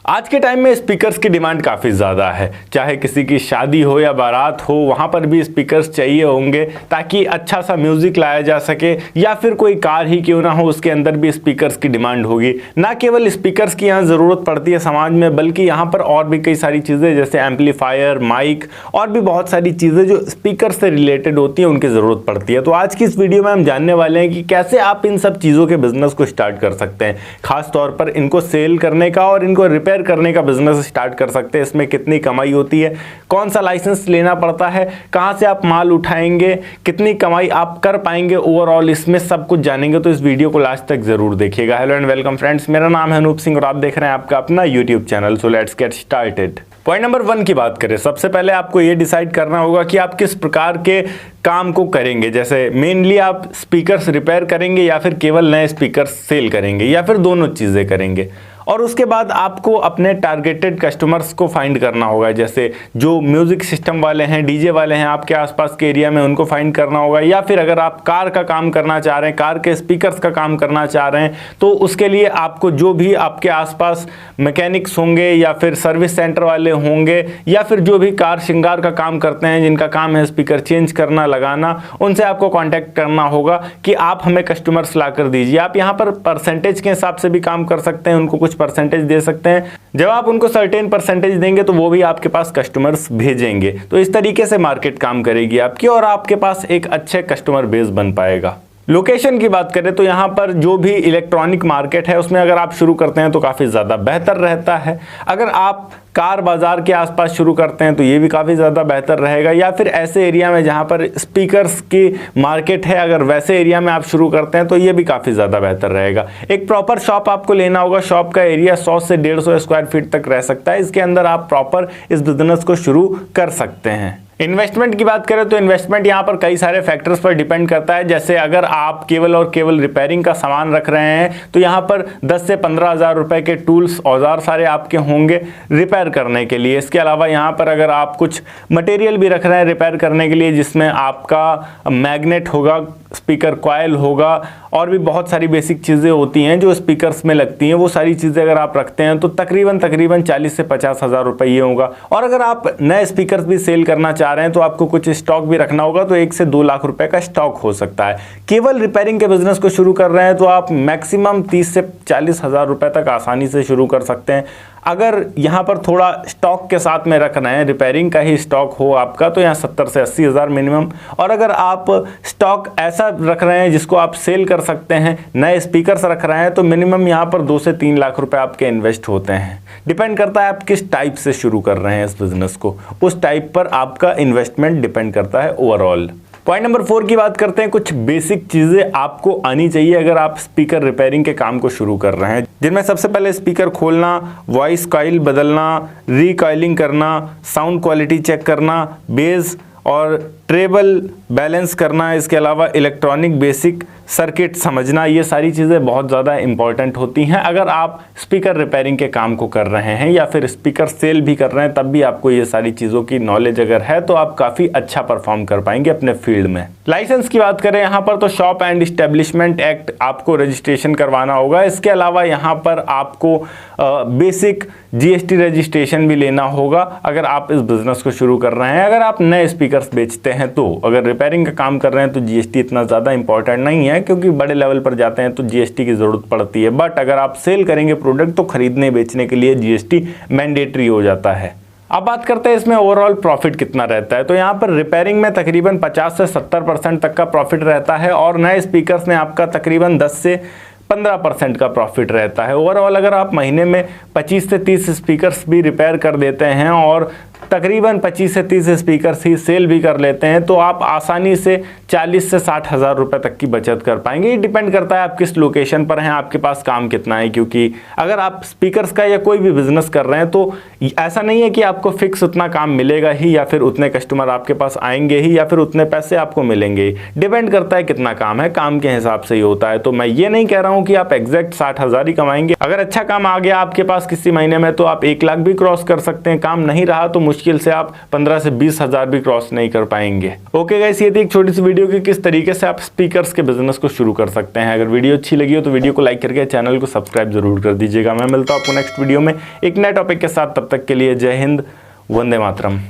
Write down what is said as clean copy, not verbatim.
आज के टाइम में स्पीकर्स की डिमांड काफ़ी ज़्यादा है। चाहे किसी की शादी हो या बारात हो, वहाँ पर भी स्पीकर्स चाहिए होंगे ताकि अच्छा सा म्यूज़िक लाया जा सके, या फिर कोई कार ही क्यों ना हो उसके अंदर भी स्पीकर्स की डिमांड होगी। ना केवल स्पीकर्स की यहाँ ज़रूरत पड़ती है समाज में, बल्कि यहाँ पर और भी कई सारी चीज़ें जैसे एम्पलीफायर, माइक और भी बहुत सारी चीज़ें जो स्पीकर से रिलेटेड होती हैं उनकी ज़रूरत पड़ती है। तो आज की इस वीडियो में हम जानने वाले हैं कि कैसे आप इन सब चीज़ों के बिजनेस को स्टार्ट कर सकते हैं, खास तौर पर इनको सेल करने का और इनको रिपेयर करने का बिजनेस स्टार्ट कर सकते हैं। इसमें कितनी कमाई होती है, कौन सा लाइसेंस लेना पड़ता है, कहां से आप माल उठाएंगे, कितनी कमाई आप कर पाएंगे ओवरऑल, इसमें सब कुछ जानेंगे। तो इस वीडियो को लास्ट तक जरूर देखिएगा। हेलो एंड वेलकम फ्रेंड्स, मेरा नाम है अनूप सिंह और आप देख रहे हैं आपका अपना YouTube channel. So let's get started. Point number 1 की बात करें, सबसे पहले आपको ये डिसाइड करना होगा कि आप किस प्रकार के काम को करेंगे। जैसे मेनली आप स्पीकर्स रिपेयर करेंगे या फिर केवल नए स्पीकर्स सेल करेंगे या फिर दोनों चीज़ें करेंगे। और उसके बाद आपको अपने टारगेटेड कस्टमर्स को फाइंड करना होगा। जैसे जो म्यूज़िक सिस्टम वाले हैं, डीजे वाले हैं आपके आसपास के एरिया में, उनको फाइंड करना होगा। या फिर अगर आप कार का काम करना चाह रहे हैं, कार के स्पीकर्स का काम करना चाह रहे हैं, तो उसके लिए आपको जो भी आपके आसपास मैकेनिक्स होंगे या फिर सर्विस सेंटर वाले होंगे या फिर जो भी कार श्रृंगार का काम करते हैं, जिनका काम है स्पीकर चेंज करना, लगाना, उनसे आपको कॉन्टैक्ट करना होगा कि आप हमें कस्टमर्स ला कर दीजिए। आप यहाँ पर परसेंटेज के हिसाब से भी काम कर सकते हैं, उनको कुछ परसेंटेज दे सकते हैं। जब आप उनको सर्टेन परसेंटेज देंगे तो वो भी आपके पास कस्टमर्स भेजेंगे। तो इस तरीके से मार्केट काम करेगी आपकी और आपके पास एक अच्छे कस्टमर बेस बन पाएगा। लोकेशन की बात करें तो यहाँ पर जो भी इलेक्ट्रॉनिक मार्केट है उसमें अगर आप शुरू करते हैं तो काफ़ी ज़्यादा बेहतर रहता है। अगर आप कार बाज़ार के आसपास शुरू करते हैं तो ये भी काफ़ी ज़्यादा बेहतर रहेगा, या फिर ऐसे एरिया में जहाँ पर स्पीकर्स की मार्केट है, अगर वैसे एरिया में आप शुरू करते हैं तो ये भी काफ़ी ज़्यादा बेहतर रहेगा। एक प्रॉपर शॉप आपको लेना होगा। शॉप का एरिया 100 से 150 स्क्वायर फीट तक रह सकता है। इसके अंदर आप प्रॉपर इस बिजनेस को शुरू कर सकते हैं। इन्वेस्टमेंट की बात करें तो इन्वेस्टमेंट यहाँ पर कई सारे फैक्टर्स पर डिपेंड करता है। जैसे अगर आप केवल और केवल रिपेयरिंग का सामान रख रहे हैं तो यहाँ पर 10 से 15 हज़ार रुपए के टूल्स, औजार सारे आपके होंगे रिपेयर करने के लिए। इसके अलावा यहाँ पर अगर आप कुछ मटेरियल भी रख रहे हैं रिपेयर करने के लिए, जिसमें आपका मैग्नेट होगा, स्पीकर कॉइल होगा और भी बहुत सारी बेसिक चीज़ें होती हैं जो स्पीकर्स में लगती हैं, वो सारी चीज़ें अगर आप रखते हैं तो तकरीबन 40 से 50 हज़ार रुपये ये होगा। और अगर आप नए स्पीकर्स भी सेल करना चाह रहे हैं तो आपको कुछ स्टॉक भी रखना होगा, तो 1 से 2 लाख रुपए का स्टॉक हो सकता है। केवल रिपेयरिंग के बिजनेस को शुरू कर रहे हैं तो आप मैक्सिमम 30 से 40 हज़ार रुपये तक आसानी से शुरू कर सकते हैं। अगर यहाँ पर थोड़ा स्टॉक के साथ में रखना है, रिपेयरिंग का ही स्टॉक हो आपका, तो यहाँ 70 से 80 हज़ार मिनिमम। और अगर आप स्टॉक ऐसा रख रहे हैं जिसको आप सेल कर सकते हैं, नए स्पीकर्स रख रहे हैं, तो मिनिमम यहाँ पर 2 से 3 लाख रुपए आपके इन्वेस्ट होते हैं। डिपेंड करता है आप किस टाइप से शुरू कर रहे हैं इस बिजनेस को, उस टाइप पर आपका इन्वेस्टमेंट डिपेंड करता है ओवरऑल। पॉइंट नंबर 4 की बात करते हैं। कुछ बेसिक चीज़ें आपको आनी चाहिए अगर आप स्पीकर रिपेयरिंग के काम को शुरू कर रहे हैं, जिनमें सबसे पहले स्पीकर खोलना, वॉइस कॉइल बदलना, रिकॉइलिंग करना, साउंड क्वालिटी चेक करना, बेस और ट्रेबल बैलेंस करना। इसके अलावा इलेक्ट्रॉनिक बेसिक सर्किट समझना, ये सारी चीज़ें बहुत ज़्यादा इंपॉर्टेंट होती हैं अगर आप स्पीकर रिपेयरिंग के काम को कर रहे हैं या फिर स्पीकर सेल भी कर रहे हैं। तब भी आपको ये सारी चीज़ों की नॉलेज अगर है तो आप काफ़ी अच्छा परफॉर्म कर पाएंगे अपने फील्ड में। लाइसेंस की बात करें यहाँ पर तो शॉप एंड इस्टेब्लिशमेंट एक्ट आपको रजिस्ट्रेशन करवाना होगा। इसके अलावा यहाँ पर आपको बेसिक GST रजिस्ट्रेशन भी लेना होगा अगर आप इस बिज़नेस को शुरू कर रहे हैं। अगर आप नए स्पीकर्स बेचते हैं तो, अगर रिपेयरिंग का काम कर रहे हैं तो GST इतना ज़्यादा इंपॉर्टेंट नहीं है, क्योंकि बड़े लेवल पर जाते हैं तो GST की ज़रूरत पड़ती है। बट अगर आप सेल करेंगे प्रोडक्ट तो खरीदने बेचने के लिए GST मैंडेटरी हो जाता है। अब बात करते हैं इसमें ओवरऑल प्रॉफिट कितना रहता है। तो यहाँ पर रिपेयरिंग में तकरीबन 50 से 70% तक का प्रॉफिट रहता है और नए स्पीकर्स में आपका तकरीबन 10 से 15% का प्रॉफिट रहता है। ओवरऑल अगर आप महीने में 25 से 30 स्पीकर्स भी रिपेयर कर देते हैं और तकरीबन 25 से 30 स्पीकर्स ही सेल भी कर लेते हैं तो आप आसानी से 40 से 60 हज़ार रुपये तक की बचत कर पाएंगे। ये डिपेंड करता है आप किस लोकेशन पर हैं, आपके पास काम कितना है। क्योंकि अगर आप स्पीकर्स का या कोई भी बिजनेस कर रहे हैं तो ऐसा नहीं है कि आपको फिक्स उतना काम मिलेगा ही या फिर उतने कस्टमर आपके पास आएंगे ही या फिर उतने पैसे आपको मिलेंगे। डिपेंड करता है कितना काम है, काम के हिसाब से ही होता है। तो मैं ये नहीं कह रहा हूँ कि आप एग्जैक्ट 60,000 ही कमाएंगे। अगर अच्छा काम आ गया आपके पास किसी महीने में तो आप 1 लाख भी क्रॉस कर सकते हैं। काम नहीं रहा तो मुश्किल से आप 15 से 20 हजार भी क्रॉस नहीं कर पाएंगे। ओके गाइस, ये थी एक छोटी सी वीडियो कि किस तरीके से आप स्पीकर्स के बिजनेस को शुरू कर सकते हैं। अगर वीडियो अच्छी लगी हो तो वीडियो को लाइक करके चैनल को सब्सक्राइब जरूर कर दीजिएगा। मैं मिलता हूँ आपको नेक्स्ट वीडियो में एक नए टॉपिक के साथ। तब तक के लिए जय हिंद, वंदे मातरम।